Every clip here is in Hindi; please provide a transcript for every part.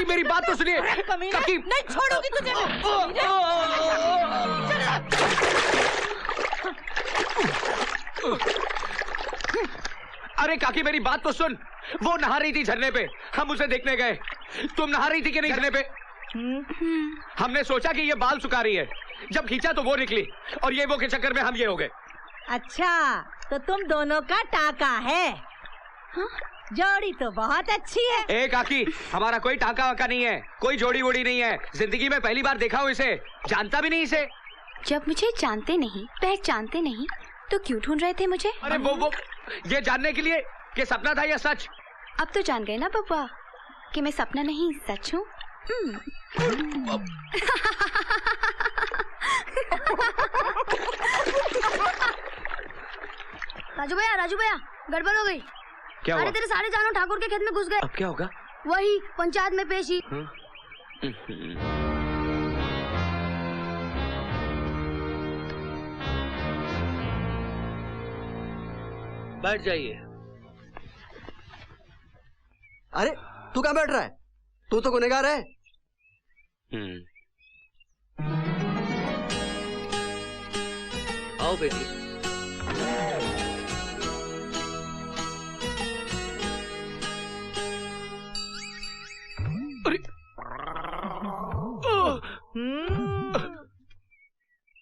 मेरी बात तो सुनिए। काकी नहीं छोड़ूंगी तुझे अरे काकी मेरी बात तो सुन। वो नहा रही थी झरने पे, हम उसे देखने गए। तुम नहा रही थी कि नहीं झरने पे? हमने सोचा कि ये बाल सुखा रही है, जब खींचा तो वो निकली और ये वो के चक्कर में हम ये हो गए। अच्छा तो तुम दोनों का टाका है? हाँ? जोड़ी तो बहुत अच्छी है। ए काकी, हमारा कोई टाका वाका नहीं है, कोई जोड़ी वोड़ी नहीं है। जिंदगी में पहली बार देखा हूँ इसे, जानता भी नहीं इसे। जब मुझे जानते नहीं पहचानते नहीं तो क्यों ढूंढ रहे थे मुझे? अरे वो ये जानने के लिए कि सपना था या सच। अब तो जान गए ना बब्बा कि मैं सपना नहीं सच हूँ। राजू भैया गड़बड़ हो गई। क्या हुआ? अरे तेरे सारे जानवर ठाकुर के खेत में घुस गए। अब क्या होगा? वही पंचायत में पेशी। बैठ जाइए। अरे तू कहाँ बैठ रहा है? तू तो गुनहगार है। आओ बेटी।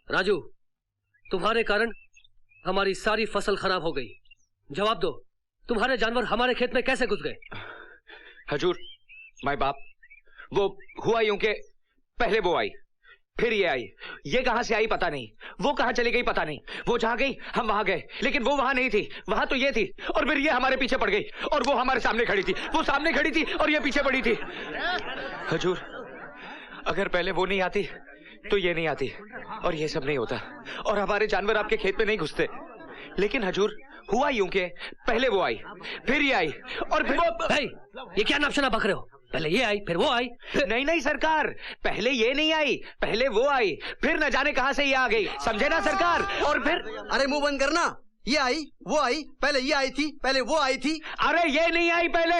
राजू, तुम्हारे कारण हमारी सारी फसल खराब हो गई। जवाब दो, तुम्हारे जानवर हमारे खेत में कैसे घुस गए? हजूर, माय बाप, वो हुआ यूं के पहले वो आई, फिर ये आई। ये कहां से आई पता नहीं, वो कहां चली गई पता नहीं। वो जहां गई हम वहां गए, लेकिन वो वहां नहीं थी, वहां तो ये थी। और फिर ये हमारे पीछे पड़ गई और वो हमारे सामने खड़ी थी। वो सामने खड़ी थी और ये पीछे पड़ी थी। हजूर, अगर पहले वो नहीं आती तो ये नहीं आती और ये सब नहीं होता और हमारे जानवर आपके खेत में नहीं घुसते। लेकिन हजूर, हुआ यूं के पहले वो आई, फिर ये आई और फिर वो। ये क्या नापशना बक रहे हो? पहले ये आई फिर वो आई। नहीं सरकार, पहले ये नहीं आई, पहले वो आई, फिर न जाने कहां से ये आ गई, समझे ना सरकार? और फिर अरे मुंह बंद करना। ये आई वो आई, पहले ये आई थी, पहले वो आई थी। अरे ये नहीं आई पहले।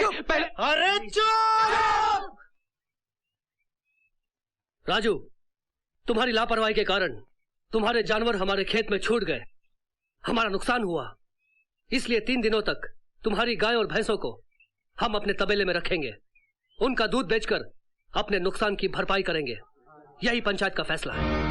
अरे चुप! राजू, तुम्हारी लापरवाही के कारण तुम्हारे जानवर हमारे खेत में छूट गए, हमारा नुकसान हुआ। इसलिए 3 दिनों तक तुम्हारी गाय और भैंसों को हम अपने तबेले में रखेंगे। उनका दूध बेचकर अपने नुकसान की भरपाई करेंगे। यही पंचायत का फैसला है।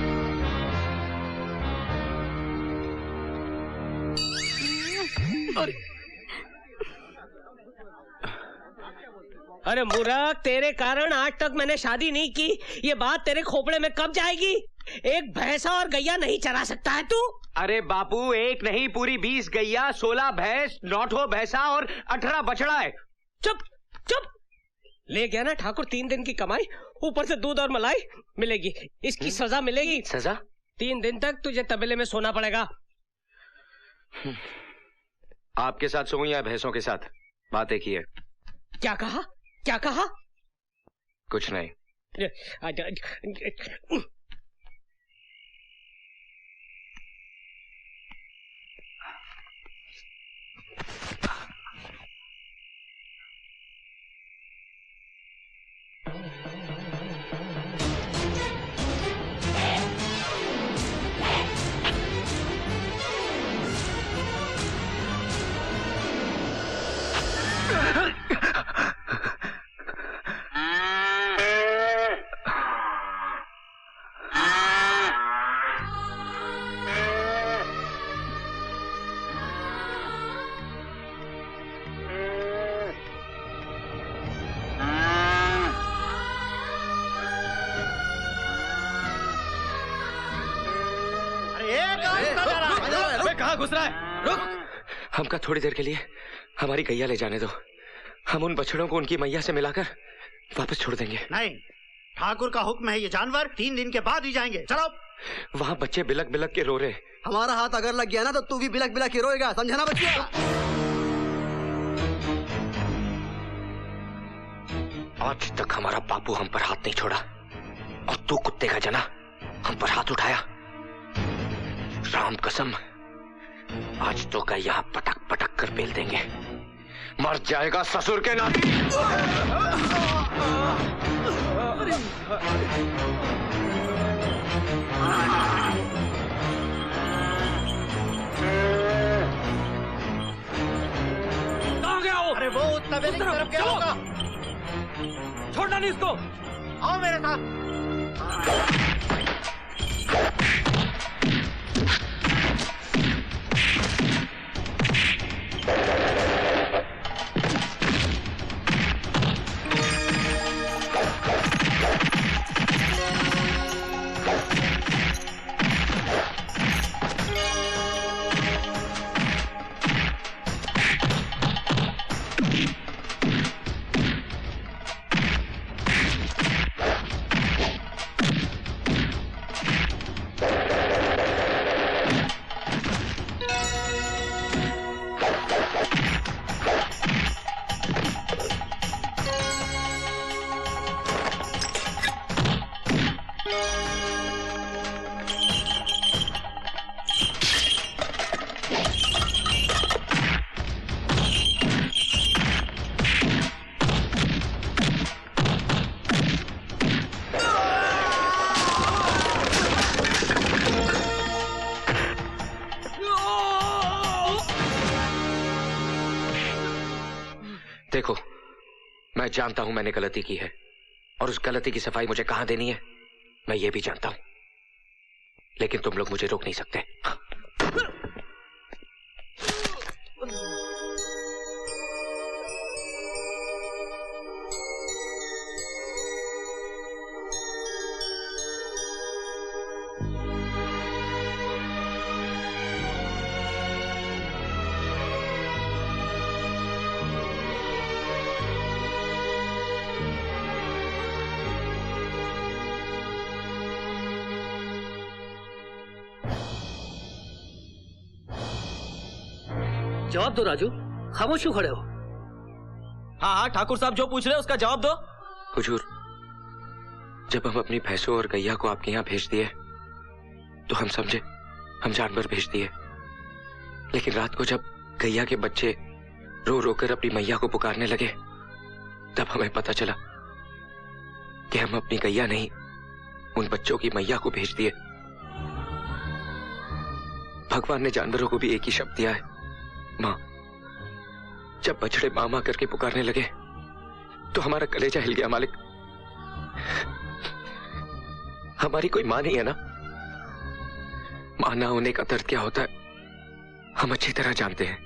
अरे मूर्ख, तेरे कारण आज तक मैंने शादी नहीं की। ये बात तेरे खोपड़े में कब जाएगी? एक भैंसा और गैया नहीं चरा सकता है तू? अरे बापू, एक नहीं पूरी 20 गैया, 16 भैंस, 9 भैंसा और 18 बछड़ा है। चुप चुप। ले गया ना ठाकुर 3 दिन की कमाई, ऊपर से दूध और मलाई मिलेगी। इसकी सजा मिलेगी। सजा? 3 दिन तक तुझे तबेले में सोना पड़ेगा। आपके साथ सोऊं या भैंसों के साथ? बात एक ही है। क्या कहा? क्या कहा? कुछ नहीं। कहाँ घुस रहा है? रुक! हमका थोड़ी देर के लिए हमारी गैया ले जाने दो। हम उन बछड़ों को उनकी मैया से मिलाकर वापस छोड़ देंगे। नहीं, ठाकुर का हुक्म है, ये जानवर 3 दिन के बाद ही जाएंगे। चलो। वहाँ बच्चे बिलक बिलक के रो रहे। हमारा हाथ अगर लग गया ना तो तू भी बिलक बिलक के रोएगा, समझा ना बच्चे? आज तक हमारा बापू हम पर हाथ नहीं छोड़ा और तू कुत्ते का जना हम पर हाथ उठाया। राम कसम, आज तो का यहाँ पटक पटक कर बेल देंगे। मर जाएगा ससुर के नाती। कहाँ गया हो? अरे वो तबेले की तरफ गया होगा। छोड़ना नहीं इसको। आओ मेरे साथ। देखो, मैं जानता हूं मैंने गलती की है और उस गलती की सफाई मुझे कहां देनी है मैं ये भी जानता हूं, लेकिन तुम लोग मुझे रोक नहीं सकते। जवाब दो राजू, खामोश क्यों खड़े हो? हाँ हाँ ठाकुर साहब जो पूछ रहे हैं उसका जवाब दो। हुजूर, जब हम अपनी भैंसों और गैया को आपके यहाँ भेज दिए तो हम समझे हम जानवर भेज दिए, लेकिन रात को जब गैया के बच्चे रो रो कर अपनी मैया को पुकारने लगे तब हमें पता चला कि हम अपनी गैया नहीं उन बच्चों की मैया को भेज दिए। भगवान ने जानवरों को भी एक ही शब्द दिया है, माँ। जब बछड़े मामा करके पुकारने लगे तो हमारा कलेजा हिल गया मालिक। हमारी कोई माँ नहीं है ना, मां ना होने का दर्द क्या होता है हम अच्छी तरह जानते हैं,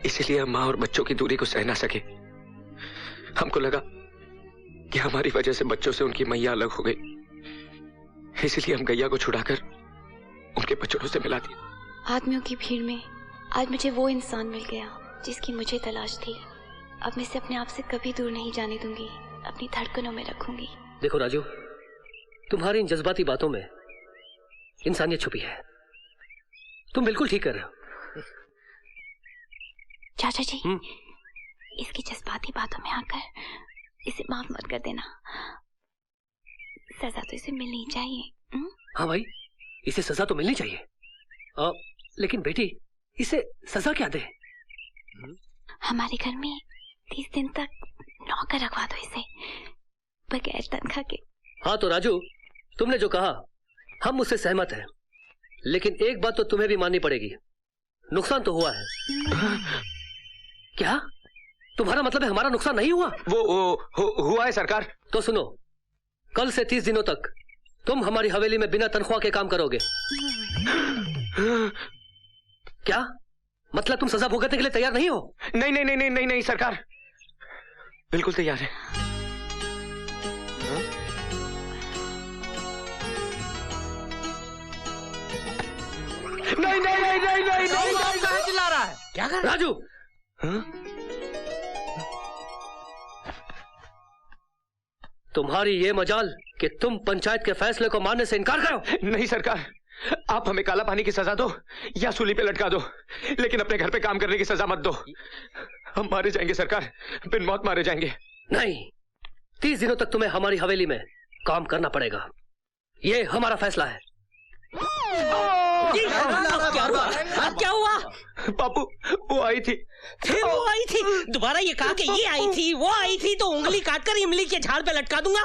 इसीलिए हम माँ और बच्चों की दूरी को सह ना सके। हमको लगा कि हमारी वजह से बच्चों से उनकी मैया अलग हो गई, इसलिए हम गैया को छुड़ाकर उनके बछड़ों से मिला दी। आदमियों की भीड़ में आज मुझे वो इंसान मिल गया जिसकी मुझे तलाश थी। अब मैं इसे अपने आप से कभी दूर नहीं जाने दूंगी, अपनी धड़कनों में रखूंगी। देखो राजू, तुम्हारी इन जज्बाती बातों में इंसानियत छुपी है। तुम बिल्कुल ठीक कर रहे हो। चाचा जी, इसकी जज्बाती बातों में आकर इसे माफ मत कर देना, सजा तो इसे मिलनी चाहिए। हाँ भाई, इसे सजा तो मिलनी चाहिए, लेकिन बेटी इसे सजा क्या दे? हमारे घर में 30 दिन तक नौकर रखवा दो इसे, बगैर तनख्वाह के। हाँ तो राजू, तुमने जो कहा हम उससे सहमत हैं, लेकिन एक बात तो तुम्हें भी माननी पड़ेगी, नुकसान तो हुआ है। क्या तुम्हारा मतलब है हमारा नुकसान नहीं हुआ? हुआ है सरकार। तो सुनो, कल से 30 दिनों तक तुम हमारी हवेली में बिना तनख्वाह के काम करोगे। क्या मतलब तुम सजा भुगतने के लिए तैयार नहीं हो? नहीं नहीं नहीं नहीं नहीं नहीं सरकार, बिल्कुल तैयार है। नहीं नहीं नहीं नहीं नहीं नहीं चिल्ला रहा है क्या कर राजू? तुम्हारी ये मजाल कि तुम पंचायत के फैसले को मानने से इनकार करो। नहीं सरकार, आप हमें काला पानी की सजा दो या सूली पे लटका दो, लेकिन अपने घर पे काम करने की सजा मत दो। हम मारे जाएंगे सरकार, बिन मौत मारे जाएंगे। नहीं, 30 दिनों तक तुम्हें हमारी हवेली में काम करना पड़ेगा, ये हमारा फैसला है। क्या हुआ? क्या हुआ? बापू वो आई थी। फिर वो आई थी? दोबारा ये कहा कि ये आई थी, वो आई थी तो उंगली काटकर इमली के झाड़ पे लटका दूंगा।